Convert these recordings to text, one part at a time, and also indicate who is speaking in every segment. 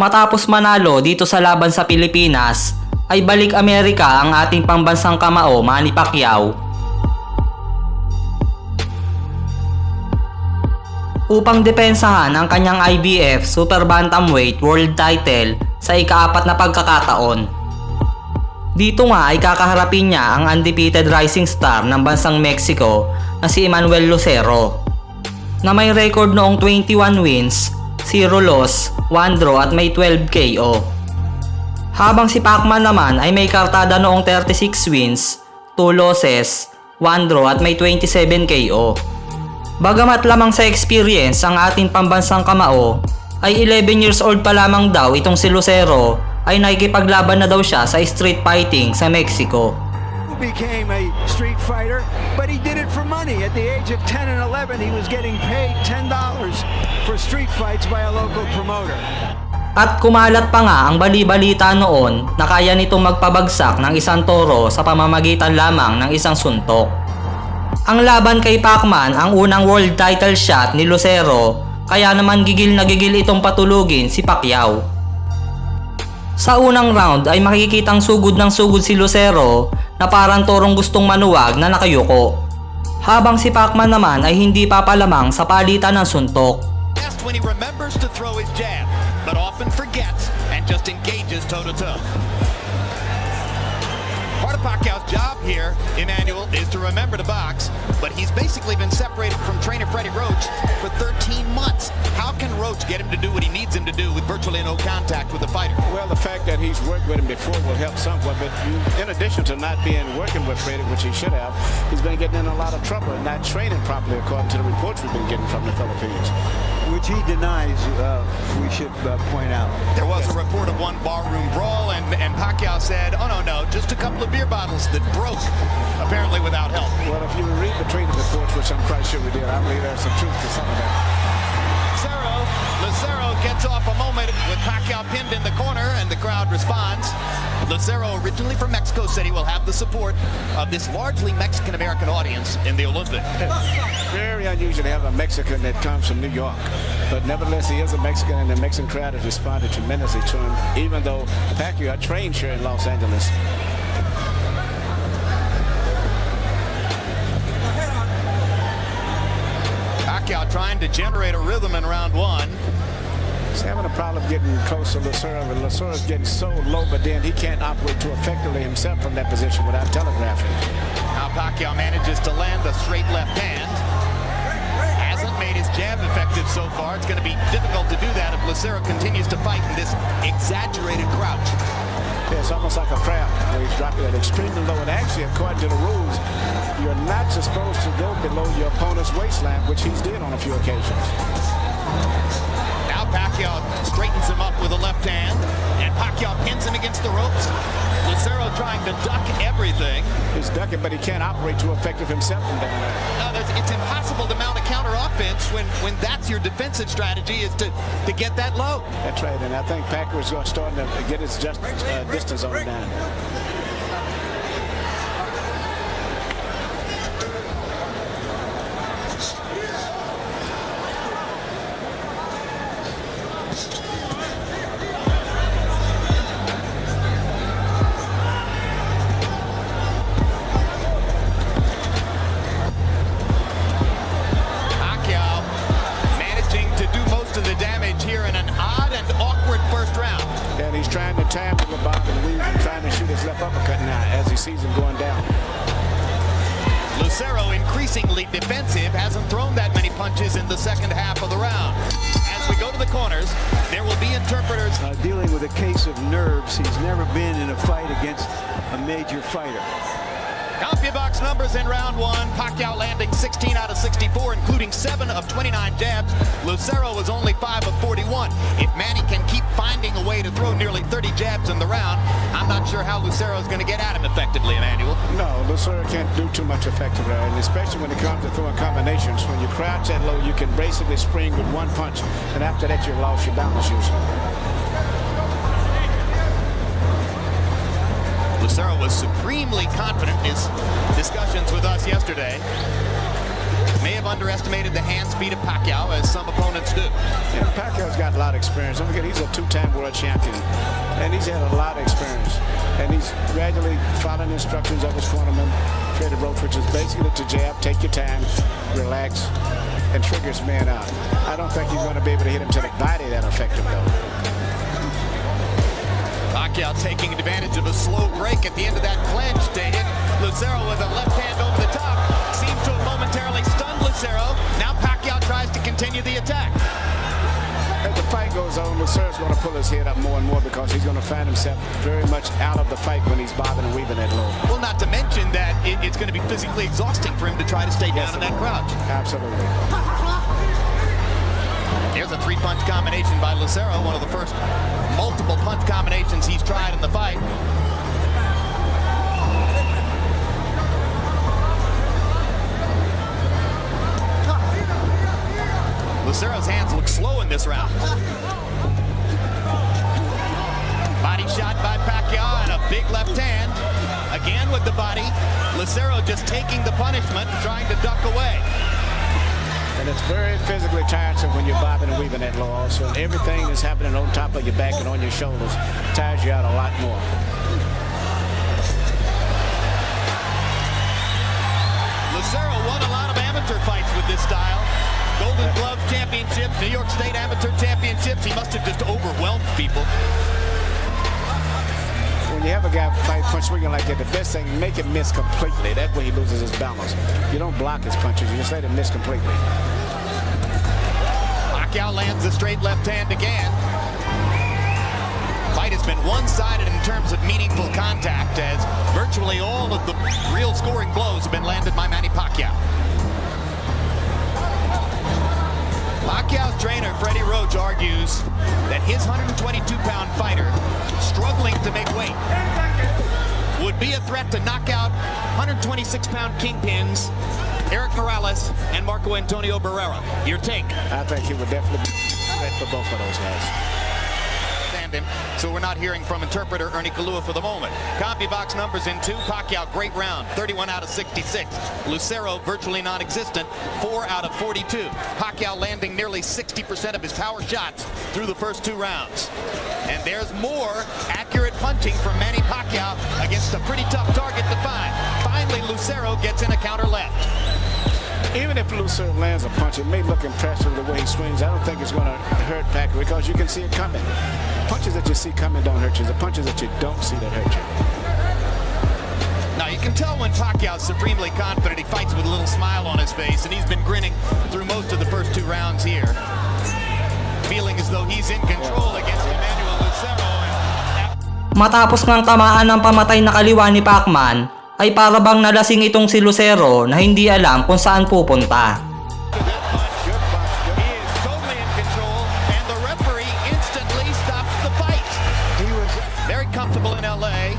Speaker 1: Matapos manalo dito sa laban sa Pilipinas, ay balik Amerika ang ating pambansang kamao Manny Pacquiao upang depensahan ang kanyang IBF Super Bantamweight World Title sa ika-4 na pagkakataon. Dito nga ay kakaharapin niya ang undefeated rising star ng bansang Mexico na si Emmanuel Lucero, na may record noong 21 wins, 0 loss, 1 draw at may 12 KO. Habang si Pacman naman ay may kartada noong 36 wins, 2 losses, 1 draw at may 27 KO. Bagamat lamang sa experience ang ating pambansang kamao, ay 11 years old pa lamang daw itong si Lucero, ay nakikipaglaban na daw siya sa street fighting sa Mexico.
Speaker 2: Became a street fighter, but he did it for money. At the age of 10 and 11, he was getting paid $10 for street fights by a local promoter.
Speaker 1: At kumalat pa nga ang bali-balita noon na kaya nitong magpabagsak ng isang toro sa pamamagitan lamang ng isang suntok. Ang laban kay Pacman ang unang world title shot ni Lucero, kaya naman gigil na gigil itong patulugin si Pacquiao. Sa unang round ay makikitang sugod ng sugod si Lucero na parang torong gustong manuwag na nakayuko, habang si Pacman naman ay hindi papalamang sa palitan ng suntok.
Speaker 3: When he remembers to throw his jab, but often forgets and just engages toe-to-toe. Part of Pacquiao's job here, Emmanuel, is to remember to box, but he's basically been separated from trainer Freddie Roach for 13 months. How can Roach get him to do what he needs him to do with virtually no contact with the fighter?
Speaker 4: Well, the fact that he's worked with him before will help somewhat, but in addition to not working with Freddie, which he should have, he's been getting in a lot of trouble and not training properly according to the reports we've been getting from the Philippines.
Speaker 2: Which he denies, we should point out.
Speaker 3: There was a report of one barroom brawl, and Pacquiao said, oh no, just a couple of beer bottles that broke, apparently without help.
Speaker 4: Well, if you read between the reports, which I'm quite sure we did, I believe there's some truth to some of that.
Speaker 3: Lucero gets off a moment with Pacquiao pinned in the corner, and the crowd responds. Lucero, originally from Mexico City, will have the support of this largely Mexican-American audience in the Olympics.
Speaker 4: Very unusual to have a Mexican that comes from New York, but nevertheless he is a Mexican, and the Mexican crowd has responded tremendously to him, even though Pacquiao trained here in Los Angeles.
Speaker 3: Pacquiao trying to generate a rhythm in round one.
Speaker 4: He's having a problem getting close to Lucero, and Lucero's getting so low, but then he can't operate too effectively himself from that position without telegraphing.
Speaker 3: Now Pacquiao manages to land a straight left hand. Hasn't made his jab effective so far. It's going to be difficult to do that if Lucero continues to fight in this exaggerated crouch.
Speaker 4: Yeah, it's almost like a crab where he's dropping it extremely low, and actually, according to the rules, you're not supposed to go below your opponent's waistline, which he's did on a few occasions.
Speaker 3: Now Pacquiao straightens him up with a left hand, and Pacquiao pins him against the ropes. Lucero trying to duck everything.
Speaker 4: He's ducking, but he can't operate too effective himself from down there.
Speaker 3: No, it's impossible to mount a counter offense when that's your defensive strategy, is to get that low.
Speaker 4: That's right, and I think Pacquiao's starting to get his distance on it down. Trying to tap him about and weave and trying to shoot his left uppercut now as he sees him going down.
Speaker 3: Lucero, increasingly defensive, hasn't thrown that many punches in the second half of the round. As we go to the corners, there will be interpreters.
Speaker 2: Dealing with a case of nerves, he's never been in a fight against a major fighter.
Speaker 3: CompuBox numbers in round one. Pacquiao landing 16 out of 64, including 7 of 29 jabs. Lucero was only 5 of 41. If Manny can keep finding a way to throw nearly 30 jabs in the round, I'm not sure how Lucero is going to get at him effectively, Emmanuel.
Speaker 4: No, Lucero can't do too much effectively, and especially when it comes to throwing combinations. When you crouch that low, you can basically spring with one punch, and after that, you've lost your balance usually.
Speaker 3: Lucero was supremely confident in his discussions with us yesterday. may have underestimated the hand speed of Pacquiao, as some opponents do.
Speaker 4: Yeah, Pacquiao's got a lot of experience. Don't forget, he's a two-time world champion, and he's had a lot of experience. And he's gradually following instructions of his cornerman, Freddie Roach, which is basically to jab, take your time, relax, and trigger his man out. I don't think he's going to be able to hit him to the body that effective, though.
Speaker 3: Pacquiao taking advantage of a slow break at the end of that clinch to hit Lucero with a left hand over the top. Seems to have momentarily stunned Lucero. Now Pacquiao tries to continue the attack.
Speaker 4: As the fight goes on, Lucero's going to pull his head up more and more because he's going to find himself very much out of the fight when he's bobbing and weaving that low.
Speaker 3: Well, not to mention that it's going to be physically exhausting for him to try to stay down in that crouch.
Speaker 4: Absolutely.
Speaker 3: Here's a three-punch combination by Lucero, one of the first multiple punch combinations he's tried in the fight. Lucero's hands look slow in this round. Body shot by Pacquiao and a big left hand. Again with the body. Lucero just taking the punishment and trying to duck away.
Speaker 4: And it's very physically tiresome when you're bobbing and weaving that low also. Everything that's happening on top of your back and on your shoulders tires you out a lot more.
Speaker 3: Lucero won a lot of amateur fights with this style. Golden Glove Championships, New York State Amateur Championships. He must have just overwhelmed people.
Speaker 4: When you have a guy fight punch swinging like that, the best thing, make him miss completely. That way he loses his balance. You don't block his punches, you just let him miss completely.
Speaker 3: Pacquiao lands a straight left hand again. Fight has been one-sided in terms of meaningful contact, as virtually all of the real scoring blows have been landed by Manny Pacquiao. Pacquiao's trainer, Freddie Roach, argues that his 122-pound fighter, struggling to make weight, would be a threat to knock out 126-pound kingpins Eric Morales and Marco Antonio Barrera. Your take?
Speaker 4: I think he would definitely be a threat for both of those guys.
Speaker 3: So we're not hearing from interpreter Ernie Kalua for the moment. CompuBox numbers in 2. Pacquiao, great round, 31 out of 66. Lucero, virtually non-existent, 4 out of 42. Pacquiao landing nearly 60% of his power shots through the first 2 rounds. And there's more accurate punching from Manny Pacquiao against a pretty tough target to find. Finally, Lucero gets in a counter left.
Speaker 4: Even if Lucero lands a punch, it may look impressive the way he swings. I don't think it's going to hurt Pacquiao because you can see it coming. Punches that you see coming don't hurt you. The punches that you don't see that hurt you.
Speaker 3: Now you can tell when Pacquiao's supremely confident. He fights with a little smile on his face, and he's been grinning through most of the first 2 rounds here, feeling as though he's in control against Emmanuel Lucero.
Speaker 1: Matapos ngang tamaan ng pamatay na kaliwa ni Pacman, ay para bang nalasing itong si Lucero na hindi alam kung saan pupunta.
Speaker 3: Comfortable in LA.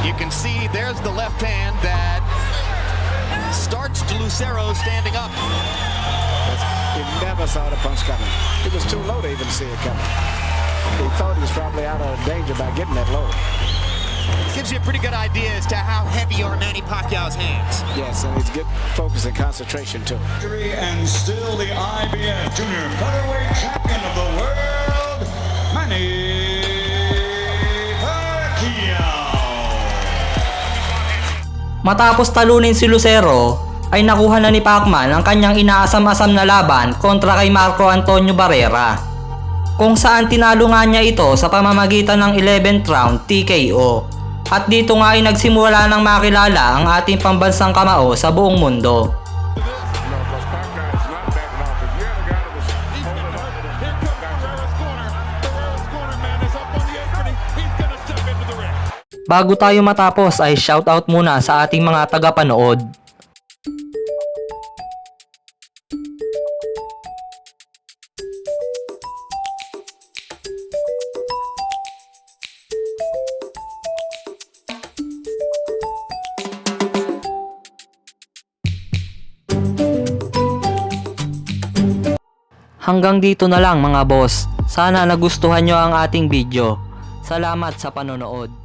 Speaker 3: You can see there's the left hand that starts to Lucero standing up.
Speaker 4: He never saw the punch coming. It was too low to even see it coming. He thought he was probably out of danger by getting that low.
Speaker 3: Gives you a pretty good idea as to how heavy are Manny Pacquiao's hands.
Speaker 4: Yes, and he's good focus and concentration too.
Speaker 5: And still the IBF Junior Featherweight Champion of the world, Manny.
Speaker 1: Matapos talunin si Lucero, ay nakuha na ni Pacman ang kanyang inaasam-asam na laban kontra kay Marco Antonio Barrera, kung saan tinalo nga niya ito sa pamamagitan ng 11th round TKO. At dito nga ay nagsimula ng makilala ang ating pambansang kamao sa buong mundo. Bago tayo matapos ay shoutout muna sa ating mga tagapanood. Hanggang dito na lang mga boss. Sana nagustuhan nyo ang ating video. Salamat sa panonood.